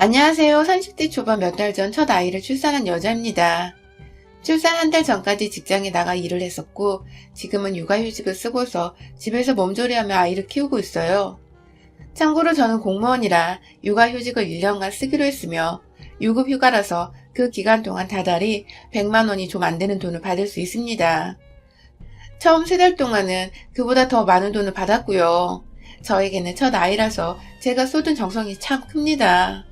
안녕하세요. 30대 초반 몇 달 전 첫 아이를 출산한 여자입니다. 출산 한 달 전까지 직장에 나가 일을 했었고 지금은 육아휴직을 쓰고서 집에서 몸조리하며 아이를 키우고 있어요. 참고로 저는 공무원이라 육아휴직을 1년간 쓰기로 했으며 유급휴가라서 그 기간 동안 다달이 100만 원이 좀 안 되는 돈을 받을 수 있습니다. 처음 3달 동안은 그보다 더 많은 돈을 받았고요. 저에게는 첫 아이라서 제가 쏟은 정성이 참 큽니다.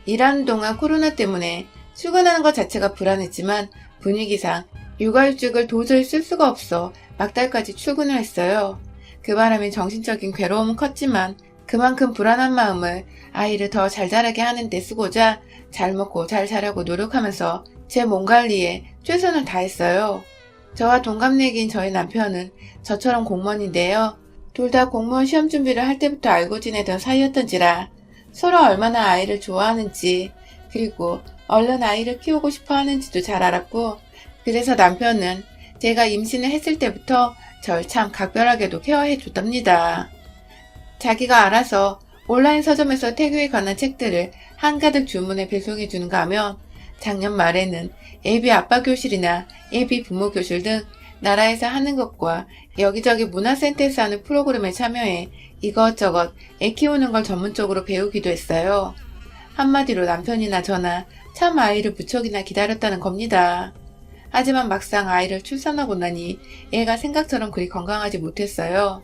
일하는 동안 코로나 때문에 출근하는 것 자체가 불안했지만 분위기상 육아휴직을 도저히 쓸 수가 없어 막달까지 출근을 했어요. 그 바람에 정신적인 괴로움은 컸지만 그만큼 불안한 마음을 아이를 더 잘 자라게 하는 데 쓰고자 잘 먹고 잘 자라고 노력하면서 제 몸 관리에 최선을 다했어요. 저와 동갑내기인 저희 남편은 저처럼 공무원인데요. 둘 다 공무원 시험 준비를 할 때부터 알고 지내던 사이였던지라 서로 얼마나 아이를 좋아하는지 그리고 얼른 아이를 키우고 싶어 하는지도 잘 알았고 그래서 남편은 제가 임신을 했을 때부터 절 참 각별하게도 케어해 줬답니다. 자기가 알아서 온라인 서점에서 태교에 관한 책들을 한가득 주문해 배송해 주는가 하면 작년 말에는 예비 아빠 교실이나 예비 부모 교실 등 나라에서 하는 것과 여기저기 문화센터에서 하는 프로그램에 참여해 이것저것 애 키우는 걸 전문적으로 배우기도 했어요. 한마디로 남편이나 저나 참 아이를 무척이나 기다렸다는 겁니다. 하지만 막상 아이를 출산하고 나니 애가 생각처럼 그리 건강하지 못했어요.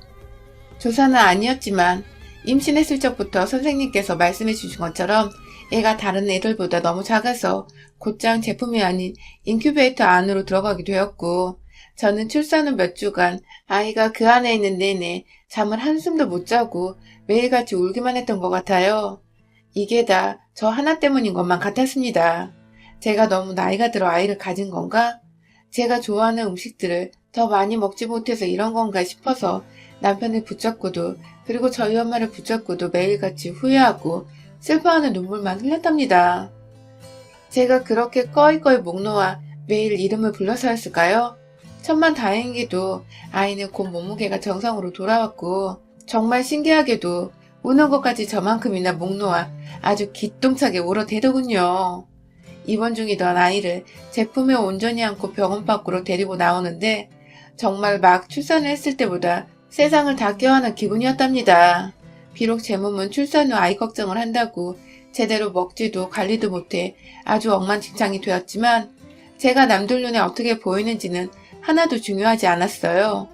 조사는 아니었지만 임신했을 적부터 선생님께서 말씀해 주신 것처럼 애가 다른 애들보다 너무 작아서 곧장 제품이 아닌 인큐베이터 안으로 들어가게 되었고 저는 출산 후 몇 주간 아이가 그 안에 있는 내내 잠을 한숨도 못 자고 매일같이 울기만 했던 것 같아요. 이게 다 저 하나 때문인 것만 같았습니다. 제가 너무 나이가 들어 아이를 가진 건가? 제가 좋아하는 음식들을 더 많이 먹지 못해서 이런 건가 싶어서 남편을 붙잡고도 그리고 저희 엄마를 붙잡고도 매일같이 후회하고 슬퍼하는 눈물만 흘렸답니다. 제가 그렇게 꺼이꺼이 목 놓아 매일 이름을 불러서 했을까요? 천만다행히도 아이는 곧 몸무게가 정상으로 돌아왔고 정말 신기하게도 우는 것까지 저만큼이나 목 놓아 아주 기똥차게 울어대더군요. 입원 중이던 아이를 제품에 온전히 안고 병원 밖으로 데리고 나오는데 정말 막 출산을 했을 때보다 세상을 다 껴안은 기분이었답니다. 비록 제 몸은 출산 후 아이 걱정을 한다고 제대로 먹지도 관리도 못해 아주 엉망진창이 되었지만 제가 남들 눈에 어떻게 보이는지는 하나도 중요하지 않았어요.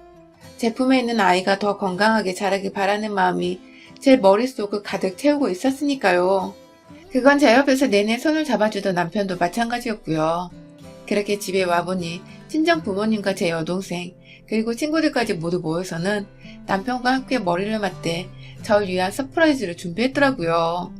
제품에 있는 아이가 더 건강하게 자라길 바라는 마음이 제 머릿속을 가득 채우고 있었으니까요. 그건 제 옆에서 내내 손을 잡아주던 남편도 마찬가지였고요. 그렇게 집에 와보니 친정 부모님과 제 여동생 그리고 친구들까지 모두 모여서는 남편과 함께 머리를 맞대 절 위한 서프라이즈를 준비했더라고요.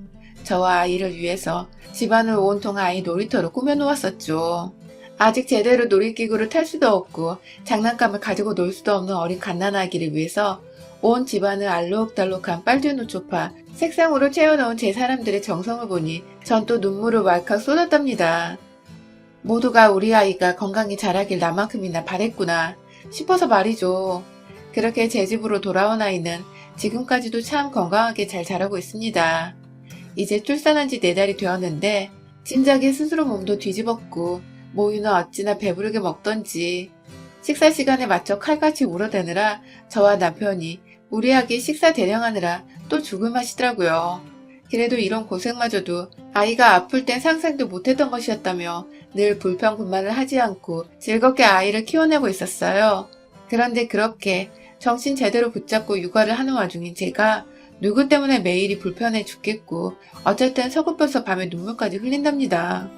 저와 아이를 위해서 집안을 온통 아이 놀이터로 꾸며놓았었죠. 아직 제대로 놀이기구를 탈 수도 없고 장난감을 가지고 놀 수도 없는 어린 갓난아기를 위해서 온 집안을 알록달록한 빨주노 소파, 색상으로 채워놓은 제 사람들의 정성을 보니 전 또 눈물을 왈칵 쏟았답니다. 모두가 우리 아이가 건강히 자라길 나만큼이나 바랬구나 싶어서 말이죠. 그렇게 제 집으로 돌아온 아이는 지금까지도 참 건강하게 잘 자라고 있습니다. 이제 출산한 지 4달이 되었는데 진작에 스스로 몸도 뒤집었고 모유는 어찌나 배부르게 먹던지 식사 시간에 맞춰 칼같이 울어대느라 저와 남편이 우리 아기 식사 대령하느라 또 죽을 맛이더라고요. 그래도 이런 고생마저도 아이가 아플 땐 상상도 못했던 것이었다며 늘 불평불만을 하지 않고 즐겁게 아이를 키워내고 있었어요. 그런데 그렇게 정신 제대로 붙잡고 육아를 하는 와중인 제가 누구 때문에 매일이 불편해 죽겠고 어쨌든 서글퍼서 밤에 눈물까지 흘린답니다.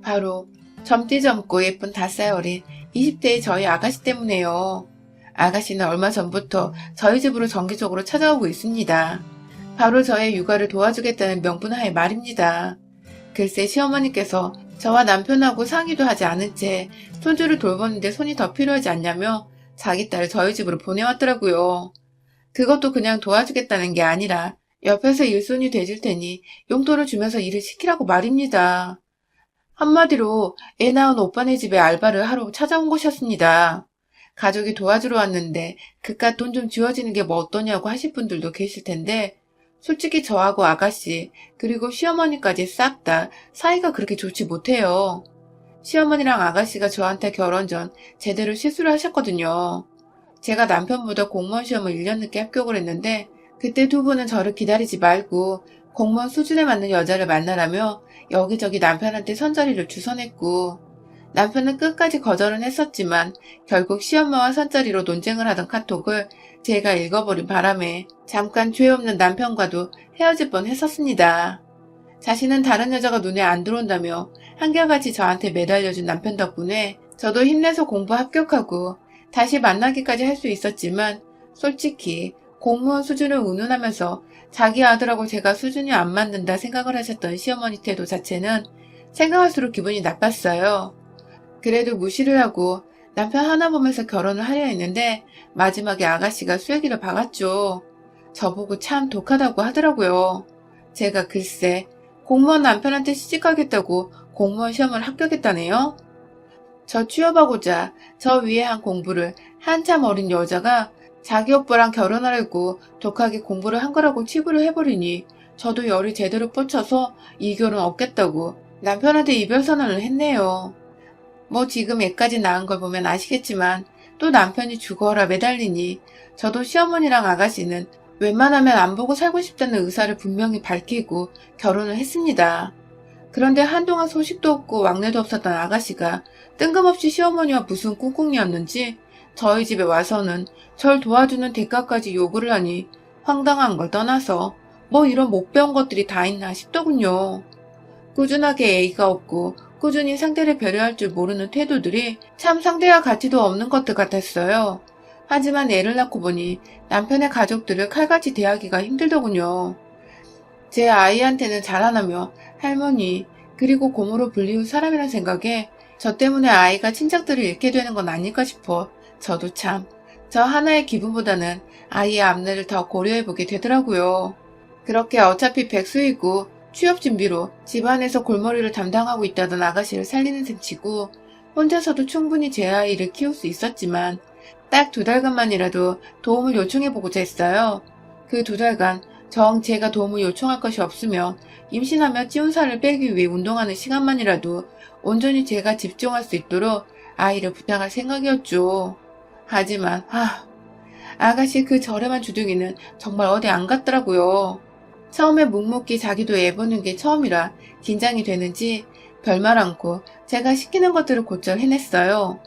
바로 젊디 젊고 예쁜 5살 어린 20대의 저희 아가씨 때문에요. 아가씨는 얼마 전부터 저희 집으로 정기적으로 찾아오고 있습니다. 바로 저의 육아를 도와주겠다는 명분하에 말입니다. 글쎄 시어머니께서 저와 남편하고 상의도 하지 않은 채 손주를 돌보는데 손이 더 필요하지 않냐며 자기 딸을 저희 집으로 보내왔더라고요. 그것도 그냥 도와주겠다는 게 아니라 옆에서 일손이 돼줄 테니 용돈을 주면서 일을 시키라고 말입니다. 한마디로 애 낳은 오빠네 집에 알바를 하러 찾아온 것이었습니다. 가족이 도와주러 왔는데 그깟 돈 좀 쥐어지는 게 뭐 어떠냐고 하실 분들도 계실 텐데 솔직히 저하고 아가씨, 그리고 시어머니까지 싹 다 사이가 그렇게 좋지 못해요. 시어머니랑 아가씨가 저한테 결혼 전 제대로 실수를 하셨거든요. 제가 남편보다 공무원 시험을 1년 늦게 합격을 했는데 그때 두 분은 저를 기다리지 말고 공무원 수준에 맞는 여자를 만나라며 여기저기 남편한테 선자리를 주선했고 남편은 끝까지 거절은 했었지만 결국 시엄마와 선자리로 논쟁을 하던 카톡을 제가 읽어버린 바람에 잠깐 죄 없는 남편과도 헤어질 뻔 했었습니다. 자신은 다른 여자가 눈에 안 들어온다며 한결같이 저한테 매달려준 남편 덕분에 저도 힘내서 공부 합격하고 다시 만나기까지 할 수 있었지만 솔직히 공무원 수준을 운운하면서 자기 아들하고 제가 수준이 안 맞는다 생각을 하셨던 시어머니 태도 자체는 생각할수록 기분이 나빴어요. 그래도 무시를 하고 남편 하나 보면서 결혼을 하려 했는데 마지막에 아가씨가 쐐기를 박았죠. 저보고 참 독하다고 하더라고요. 제가 글쎄 공무원 남편한테 시집가겠다고 공무원 시험을 합격했다네요. 저 취업하고자 저 위에 한 공부를 한참 어린 여자가 자기 오빠랑 결혼하려고 독하게 공부를 한 거라고 치부를 해버리니 저도 열이 제대로 뻗쳐서 이 결혼 없겠다고 남편한테 이별 선언을 했네요. 뭐 지금 애까지 낳은 걸 보면 아시겠지만 또 남편이 죽어라 매달리니 저도 시어머니랑 아가씨는 웬만하면 안 보고 살고 싶다는 의사를 분명히 밝히고 결혼을 했습니다. 그런데 한동안 소식도 없고 왕래도 없었던 아가씨가 뜬금없이 시어머니와 무슨 꿍꿍이었는지 저희 집에 와서는 절 도와주는 대가까지 요구를 하니 황당한 걸 떠나서 뭐 이런 못 배운 것들이 다 있나 싶더군요. 꾸준하게 애가 없고 꾸준히 상대를 배려할 줄 모르는 태도들이 참 상대와 가치도 없는 것들 같았어요. 하지만 애를 낳고 보니 남편의 가족들을 칼같이 대하기가 힘들더군요. 제 아이한테는 자라나며 할머니 그리고 고모로 불리울 사람이란 생각에 저 때문에 아이가 친척들을 잃게 되는 건 아닐까 싶어 저도 참 저 하나의 기분보다는 아이의 앞날을 더 고려해보게 되더라고요. 그렇게 어차피 백수이고 취업 준비로 집안에서 골머리를 담당하고 있다던 아가씨를 살리는 셈치고 혼자서도 충분히 제 아이를 키울 수 있었지만 딱 2달간만이라도 도움을 요청해보고자 했어요. 그 2달간 정 제가 도움을 요청할 것이 없으며 임신하며 찌운 살을 빼기 위해 운동하는 시간만이라도 온전히 제가 집중할 수 있도록 아이를 부탁할 생각이었죠. 하지만 아가씨 그 저렴한 주둥이는 정말 어디 안 갔더라고요. 처음에 묵묵히 자기도 애보는 게 처음이라 긴장이 되는지 별말 않고 제가 시키는 것들을 곧잘 해냈어요.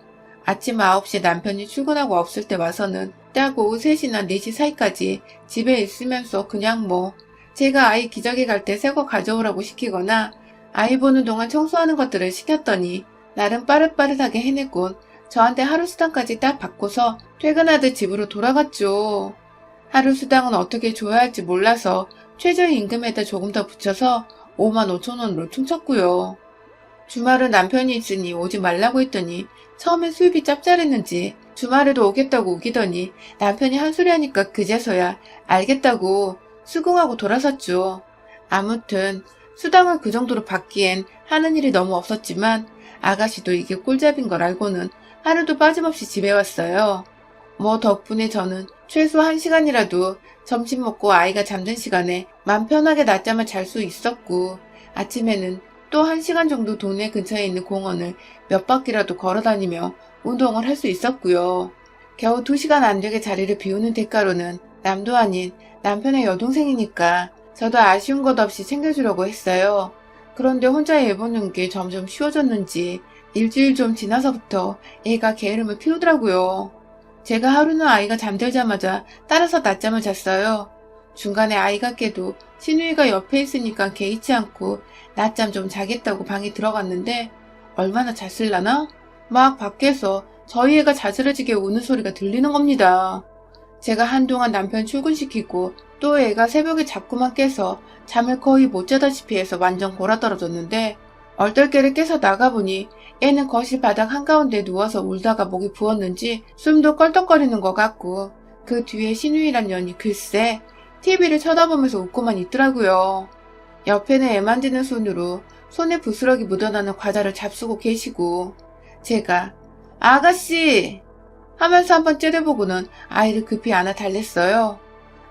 아침 9시에 남편이 출근하고 없을 때 와서는 딱 오후 3시나 4시 사이까지 집에 있으면서 그냥 뭐 제가 아이 기저귀 갈 때 새 거 가져오라고 시키거나 아이 보는 동안 청소하는 것들을 시켰더니 나름 빠릇빠릇하게 해냈곤 저한테 하루 수당까지 딱 받고서 퇴근하듯 집으로 돌아갔죠. 하루 수당은 어떻게 줘야 할지 몰라서 최저임금에다 조금 더 붙여서 55,000원으로 퉁쳤고요. 주말은 남편이 있으니 오지 말라고 했더니 처음엔 수입이 짭짤했는지 주말에도 오겠다고 우기더니 남편이 한 소리 하니까 그제서야 알겠다고 수긍하고 돌아섰죠. 아무튼 수당을 그 정도로 받기엔 하는 일이 너무 없었지만 아가씨도 이게 꿀잡인 걸 알고는 하루도 빠짐없이 집에 왔어요. 뭐 덕분에 저는 최소 1시간이라도 점심 먹고 아이가 잠든 시간에 맘 편하게 낮잠을 잘 수 있었고 아침에는 또 1시간 정도 동네 근처에 있는 공원을 몇 바퀴라도 걸어다니며 운동을 할 수 있었고요. 겨우 2시간 안 되게 자리를 비우는 대가로는 남도 아닌 남편의 여동생이니까 저도 아쉬운 것 없이 챙겨주려고 했어요. 그런데 혼자 애 보는 게 점점 쉬워졌는지 일주일 좀 지나서부터 애가 게으름을 피우더라고요. 제가 하루는 아이가 잠들자마자 따라서 낮잠을 잤어요. 중간에 아이가 깨도 신우이가 옆에 있으니까 개의치 않고 낮잠 좀 자겠다고 방에 들어갔는데 얼마나 잤을라나? 막 밖에서 저희 애가 자지러지게 우는 소리가 들리는 겁니다. 제가 한동안 남편 출근시키고 또 애가 새벽에 자꾸만 깨서 잠을 거의 못 자다시피 해서 완전 골아떨어졌는데 얼떨결에 깨서 나가보니 애는 거실 바닥 한가운데 누워서 울다가 목이 부었는지 숨도 껄떡거리는 것 같고 그 뒤에 신우이란 년이 글쎄 TV를 쳐다보면서 웃고만 있더라고요. 옆에는 애 만지는 손으로 손에 부스러기 묻어나는 과자를 잡수고 계시고 제가 아가씨 하면서 한번 째려보고는 아이를 급히 안아 달랬어요.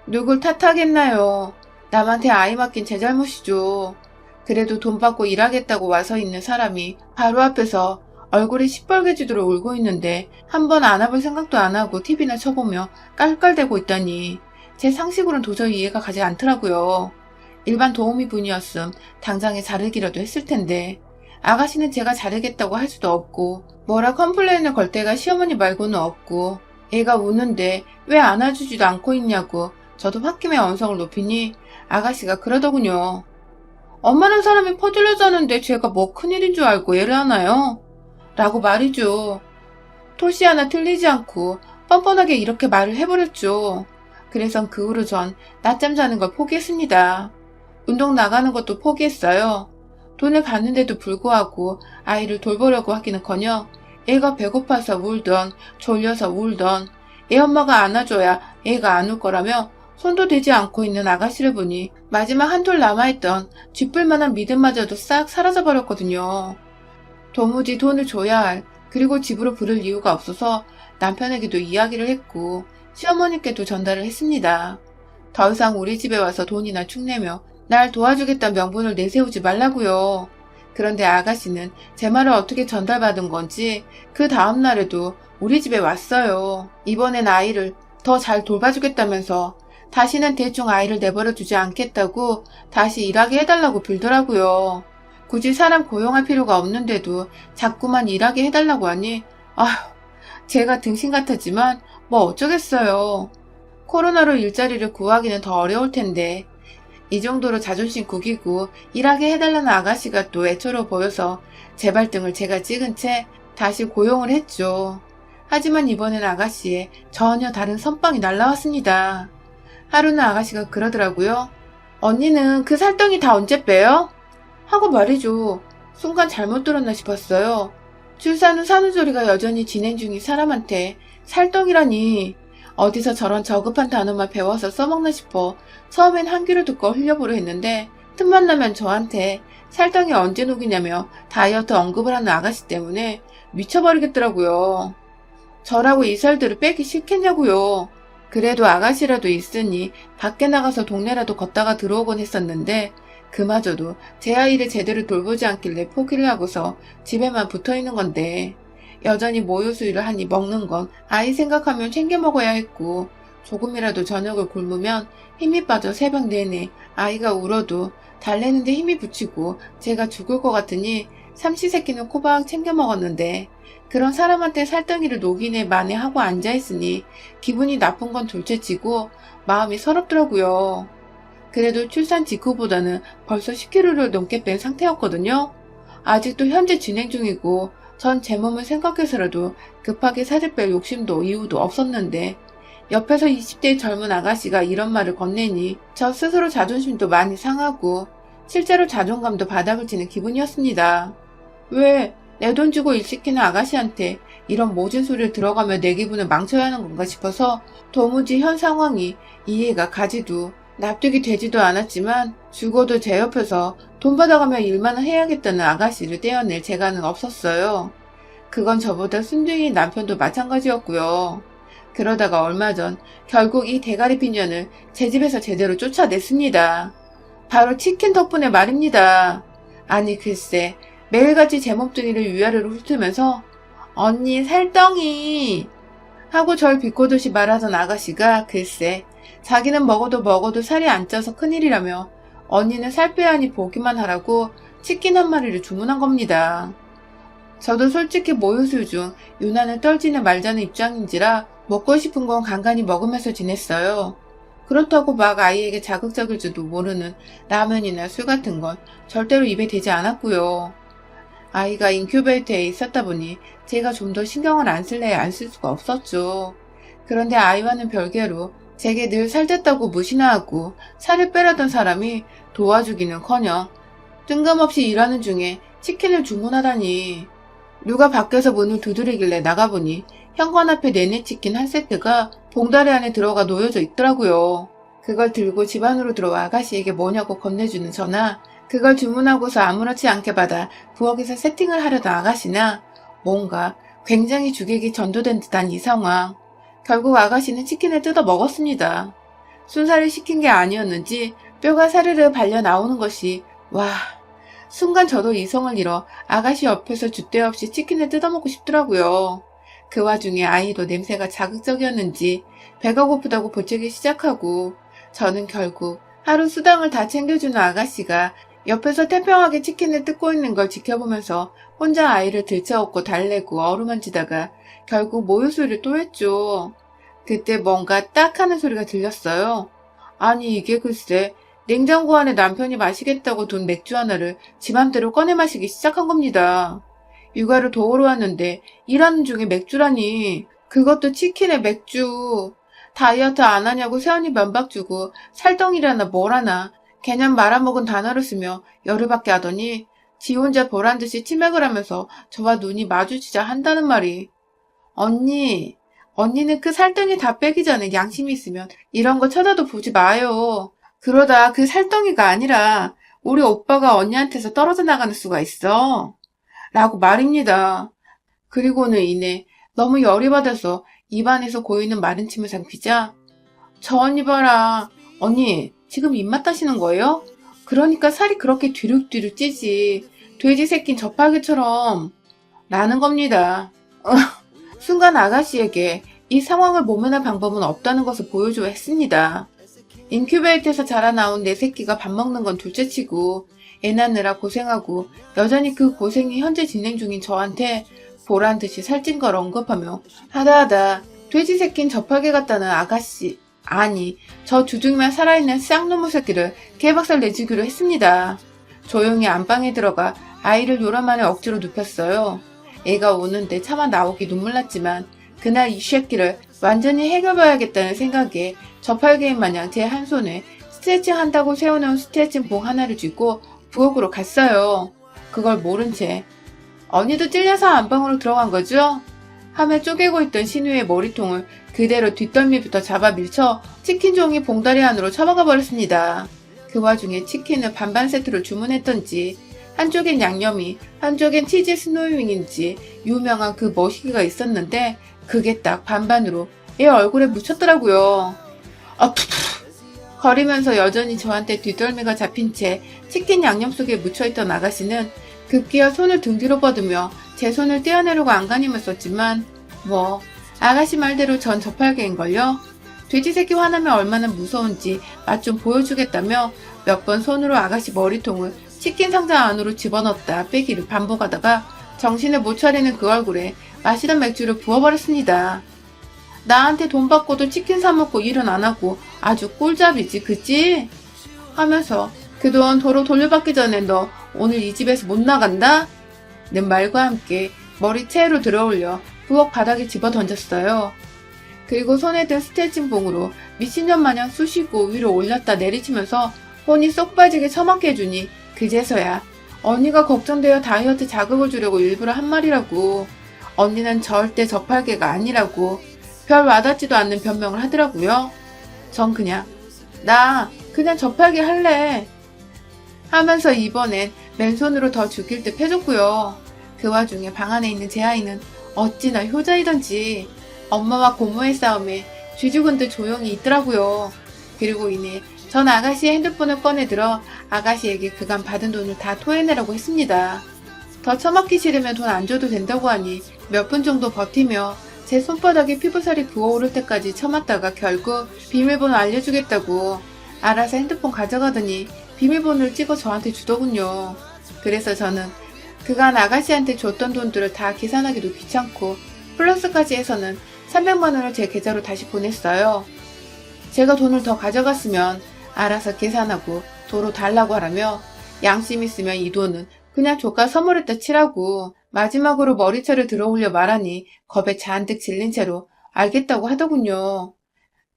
누굴 탓하겠나요. 남한테 아이 맡긴 제 잘못이죠. 그래도 돈 받고 일하겠다고 와서 있는 사람이 바로 앞에서 얼굴이 시뻘개지도록 울고 있는데 한 번 안아볼 생각도 안 하고 TV나 쳐보며 깔깔대고 있다니 제 상식으로는 도저히 이해가 가지 않더라고요. 일반 도우미 분이었음 당장에 자르기라도 했을 텐데 아가씨는 제가 자르겠다고 할 수도 없고 뭐라 컴플레인을 걸 데가 시어머니 말고는 없고 애가 우는데 왜 안아주지도 않고 있냐고 저도 홧김에 언성을 높이니 아가씨가 그러더군요. 엄마는 사람이 퍼질러 자는데 제가 뭐 큰일인 줄 알고 애를 하나요? 라고 말이죠. 토시 하나 틀리지 않고 뻔뻔하게 이렇게 말을 해버렸죠. 그래서 그 후로 전 낮잠 자는 걸 포기했습니다. 운동 나가는 것도 포기했어요. 돈을 받는데도 불구하고 아이를 돌보려고 하기는커녕 애가 배고파서 울던 졸려서 울던 애 엄마가 안아줘야 애가 안 울 거라며 손도 대지 않고 있는 아가씨를 보니 마지막 한 톨 남아있던 쥐뿔만한 믿음마저도 싹 사라져버렸거든요. 도무지 돈을 줘야 할 그리고 집으로 부를 이유가 없어서 남편에게도 이야기를 했고 시어머니께도 전달을 했습니다. 더 이상 우리 집에 와서 돈이나 축내며 날 도와주겠다는 명분을 내세우지 말라고요. 그런데 아가씨는 제 말을 어떻게 전달받은 건지 그 다음날에도 우리 집에 왔어요. 이번엔 아이를 더 잘 돌봐주겠다면서 다시는 대충 아이를 내버려 두지 않겠다고 다시 일하게 해달라고 빌더라고요. 굳이 사람 고용할 필요가 없는데도 자꾸만 일하게 해달라고 하니 아휴 제가 등신 같았지만 뭐 어쩌겠어요. 코로나로 일자리를 구하기는 더 어려울 텐데 이 정도로 자존심 구기고 일하게 해달라는 아가씨가 또 애처로 보여서 제 발등을 제가 찍은 채 다시 고용을 했죠. 하지만 이번엔 아가씨의 전혀 다른 선빵이 날라왔습니다. 하루는 아가씨가 그러더라고요. 언니는 그 살덩이 다 언제 빼요? 하고 말이죠. 순간 잘못 들었나 싶었어요. 출산 후 산후조리가 여전히 진행 중인 사람한테 살덩이라니 어디서 저런 저급한 단어만 배워서 써먹나 싶어 처음엔 한 귀로 듣고 흘려보려 했는데 틈만 나면 저한테 살덩이 언제 녹이냐며 다이어트 언급을 하는 아가씨 때문에 미쳐버리겠더라고요. 저라고 이 살들을 빼기 싫겠냐고요. 그래도 아가씨라도 있으니 밖에 나가서 동네라도 걷다가 들어오곤 했었는데 그마저도 제 아이를 제대로 돌보지 않길래 포기를 하고서 집에만 붙어있는 건데 여전히 모유수유를 하니 먹는 건 아이 생각하면 챙겨 먹어야 했고 조금이라도 저녁을 굶으면 힘이 빠져 새벽 내내 아이가 울어도 달래는데 힘이 붙이고 제가 죽을 것 같으니 삼시세끼는 코박 챙겨 먹었는데 그런 사람한테 살덩이를 녹이네 마네 하고 앉아있으니 기분이 나쁜 건 둘째치고 마음이 서럽더라고요. 그래도 출산 직후보다는 벌써 10kg를 넘게 뺀 상태였거든요. 아직도 현재 진행 중이고 전 제 몸을 생각해서라도 급하게 살을 뺄 욕심도 이유도 없었는데 옆에서 20대의 젊은 아가씨가 이런 말을 건네니 저 스스로 자존심도 많이 상하고 실제로 자존감도 바닥을 치는 기분이었습니다. 왜 내 돈 주고 일 시키는 아가씨한테 이런 모진 소리를 들어가며 내 기분을 망쳐야 하는 건가 싶어서 도무지 현 상황이 이해가 가지도 납득이 되지도 않았지만 죽어도 제 옆에서 돈 받아가며 일만 해야겠다는 아가씨를 떼어낼 재간은 없었어요. 그건 저보다 순둥이인 남편도 마찬가지였고요. 그러다가 얼마 전 결국 이 대가리 빈년을 제 집에서 제대로 쫓아냈습니다. 바로 치킨 덕분에 말입니다. 아니 글쎄 매일같이 제 몸뚱이를 위아래로 훑으면서 언니 살덩이 하고 절 비꼬듯이 말하던 아가씨가 글쎄 자기는 먹어도 살이 안 쪄서 큰일이라며 언니는 살 빼야 하니 보기만 하라고 치킨 한 마리를 주문한 겁니다. 저도 솔직히 모유수유 중 유난을 떨지는 말자는 입장인지라 먹고 싶은 건 간간히 먹으면서 지냈어요. 그렇다고 막 아이에게 자극적일지도 모르는 라면이나 술 같은 건 절대로 입에 대지 않았고요. 아이가 인큐베이터에 있었다 보니 제가 좀 더 신경을 안 쓸래야 안 쓸 수가 없었죠. 그런데 아이와는 별개로 제게 늘 살됐다고 무시나 하고 살을 빼라던 사람이 도와주기는커녕 뜬금없이 일하는 중에 치킨을 주문하다니. 누가 밖에서 문을 두드리길래 나가보니 현관 앞에 내내치킨 한 세트가 봉다리 안에 들어가 놓여져 있더라고요. 그걸 들고 집 안으로 들어와 아가씨에게 뭐냐고 건네주는 저나 그걸 주문하고서 아무렇지 않게 받아 부엌에서 세팅을 하려던 아가씨나 뭔가 굉장히 주객이 전도된 듯한 이 상황. 결국 아가씨는 치킨을 뜯어 먹었습니다. 순살을 시킨 게 아니었는지 뼈가 사르르 발려 나오는 것이 와, 순간 저도 이성을 잃어 아가씨 옆에서 줏대 없이 치킨을 뜯어먹고 싶더라고요. 그 와중에 아이도 냄새가 자극적이었는지 배가 고프다고 보채기 시작하고 저는 결국 하루 수당을 다 챙겨주는 아가씨가 옆에서 태평하게 치킨을 뜯고 있는 걸 지켜보면서 혼자 아이를 들쳐업고 달래고 어루만지다가 결국 모유 수유를 또 했죠. 그때 뭔가 딱 하는 소리가 들렸어요. 아니 이게 글쎄 냉장고 안에 남편이 마시겠다고 둔 맥주 하나를 지 맘대로 꺼내 마시기 시작한 겁니다. 육아를 도우러 왔는데 일하는 중에 맥주라니. 그것도 치킨에 맥주. 다이어트 안 하냐고 세연이 면박 주고 살덩이라나 뭐라나 개념 말아먹은 단어를 쓰며 열을 받게 하더니 지 혼자 보란듯이 치맥을 하면서 저와 눈이 마주치자 한다는 말이. 언니는 그 살덩이 다 빼기 전에 양심이 있으면 이런 거 쳐다도 보지 마요. 그러다 그 살덩이가 아니라 우리 오빠가 언니한테서 떨어져 나가는 수가 있어. 라고 말입니다. 그리고는 이내 너무 열이 받아서 입안에서 고이는 마른 침을 삼키자 저 언니 봐라. 언니 지금 입맛 다시는 거예요? 그러니까 살이 그렇게 뒤룩뒤룩 찌지. 돼지 새낀 저팔계처럼 라는 겁니다. 순간 아가씨에게 이 상황을 모면할 방법은 없다는 것을 보여줘야 했습니다. 인큐베이터에서 자라나온 내 새끼가 밥 먹는 건 둘째치고 애 낳느라 고생하고 여전히 그 고생이 현재 진행 중인 저한테 보란듯이 살찐 걸 언급하며 하다하다 돼지 새낀 저팔계 같다는 아가씨 아니 저 주둥이만 살아있는 쌍놈의 새끼를 개박살 내주기로 했습니다. 조용히 안방에 들어가 아이를 요란만에 억지로 눕혔어요. 애가 우는데 차마 나오기 눈물 났지만 그날 이 새끼를 완전히 해결봐야겠다는 생각에 저팔계인 마냥 제 한 손에 스트레칭 한다고 세워놓은 스트레칭 봉 하나를 쥐고 부엌으로 갔어요. 그걸 모른 채 언니도 찔려서 안방으로 들어간 거죠? 하며 쪼개고 있던 신우의 머리통을 그대로 뒷덜미부터 잡아 밀쳐 치킨 종이 봉다리 안으로 처박아 버렸습니다. 그 와중에 치킨을 반반 세트로 주문했던지 한쪽엔 양념이 한쪽엔 치즈 스노우윙인지 유명한 그 머시기가 있었는데 그게 딱 반반으로 얘 얼굴에 묻혔더라고요. 거리면서 여전히 저한테 뒷덜미가 잡힌 채 치킨 양념 속에 묻혀있던 아가씨는 급기야 손을 등 뒤로 뻗으며 제 손을 떼어내려고 안간힘을 썼지만 뭐 아가씨 말대로 전 저팔계인걸요. 돼지 새끼 화나면 얼마나 무서운지 맛 좀 보여주겠다며 몇 번 손으로 아가씨 머리통을 치킨 상자 안으로 집어넣었다 빼기를 반복하다가 정신을 못 차리는 그 얼굴에 마시던 맥주를 부어버렸습니다. 나한테 돈 받고도 치킨 사 먹고 일은 안 하고 아주 꿀잡이지 그치? 하면서 그 돈 도로 돌려받기 전에 너 오늘 이 집에서 못 나간다? 는 말과 함께 머리 채로 들어올려 부엌 바닥에 집어 던졌어요. 그리고 손에 든 스트레칭 봉으로 미친년 마냥 쑤시고 위로 올렸다 내리치면서 혼이 쏙 빠지게 처먹게 해주니 그제서야 언니가 걱정되어 다이어트 자극을 주려고 일부러 한 말이라고 언니는 절대 저팔계가 아니라고 별 와닿지도 않는 변명을 하더라고요. 전 나 그냥 저팔계 할래 하면서 이번엔 맨손으로 더 죽일 듯 해줬고요. 그 와중에 방 안에 있는 제 아이는 어찌나 효자이던지 엄마와 고모의 싸움에 쥐죽은 듯 조용히 있더라고요. 그리고 이내 전 아가씨의 핸드폰을 꺼내들어 아가씨에게 그간 받은 돈을 다 토해내라고 했습니다. 더 처먹기 싫으면 돈 안 줘도 된다고 하니 몇 분 정도 버티며 제 손바닥에 피부살이 부어오를 때까지 참았다가 결국 비밀번호 알려주겠다고 알아서 핸드폰 가져가더니 비밀번호를 찍어 저한테 주더군요. 그래서 저는 그간 아가씨한테 줬던 돈들을 다 계산하기도 귀찮고 플러스까지 해서는 300만 원을 제 계좌로 다시 보냈어요. 제가 돈을 더 가져갔으면 알아서 계산하고 도로 달라고 하라며 양심 있으면 이 돈은 그냥 조카 선물했다 치라고 마지막으로 머리채를 들어올려 말하니 겁에 잔뜩 질린 채로 알겠다고 하더군요.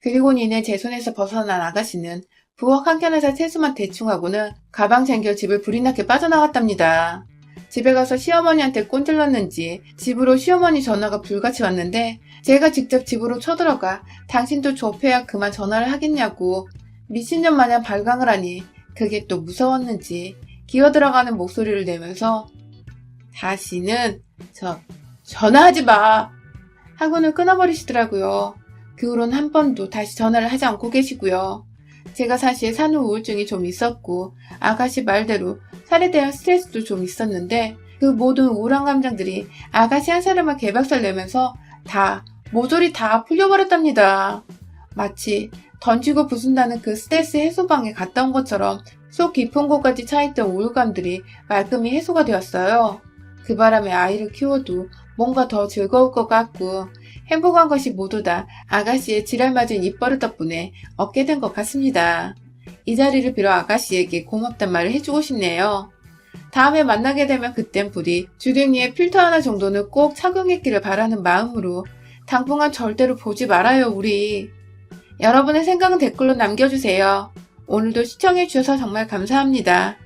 그리고 이내 제 손에서 벗어난 아가씨는 부엌 한켠에서 세수만 대충 하고는 가방 챙겨 집을 불이 나게 빠져나갔답니다. 집에 가서 시어머니한테 꼰질렀는지 집으로 시어머니 전화가 불같이 왔는데 제가 직접 집으로 쳐들어가 당신도 좁혀야 그만 전화를 하겠냐고 미친년 마냥 발광을 하니 그게 또 무서웠는지 기어들어가는 목소리를 내면서 다시는 전화하지 마 하고는 끊어버리시더라고요. 그 후로는 한 번도 다시 전화를 하지 않고 계시고요. 제가 사실 산후 우울증이 좀 있었고 아가씨 말대로 살에 대한 스트레스도 좀 있었는데 그 모든 우울한 감정들이 아가씨 한 사람만 개박살 내면서 다 모조리 다 풀려버렸답니다. 마치 던지고 부순다는 그 스트레스 해소방에 갔다 온 것처럼 속 깊은 곳까지 차있던 우울감들이 말끔히 해소가 되었어요. 그 바람에 아이를 키워도 뭔가 더 즐거울 것 같고 행복한 것이 모두 다 아가씨의 지랄맞은 입버릇 덕분에 얻게 된 것 같습니다. 이 자리를 빌어 아가씨에게 고맙단 말을 해주고 싶네요. 다음에 만나게 되면 그땐 부디 주둥이에 필터 하나 정도는 꼭 착용했기를 바라는 마음으로 당분간 절대로 보지 말아요 우리. 여러분의 생각은 댓글로 남겨주세요. 오늘도 시청해주셔서 정말 감사합니다.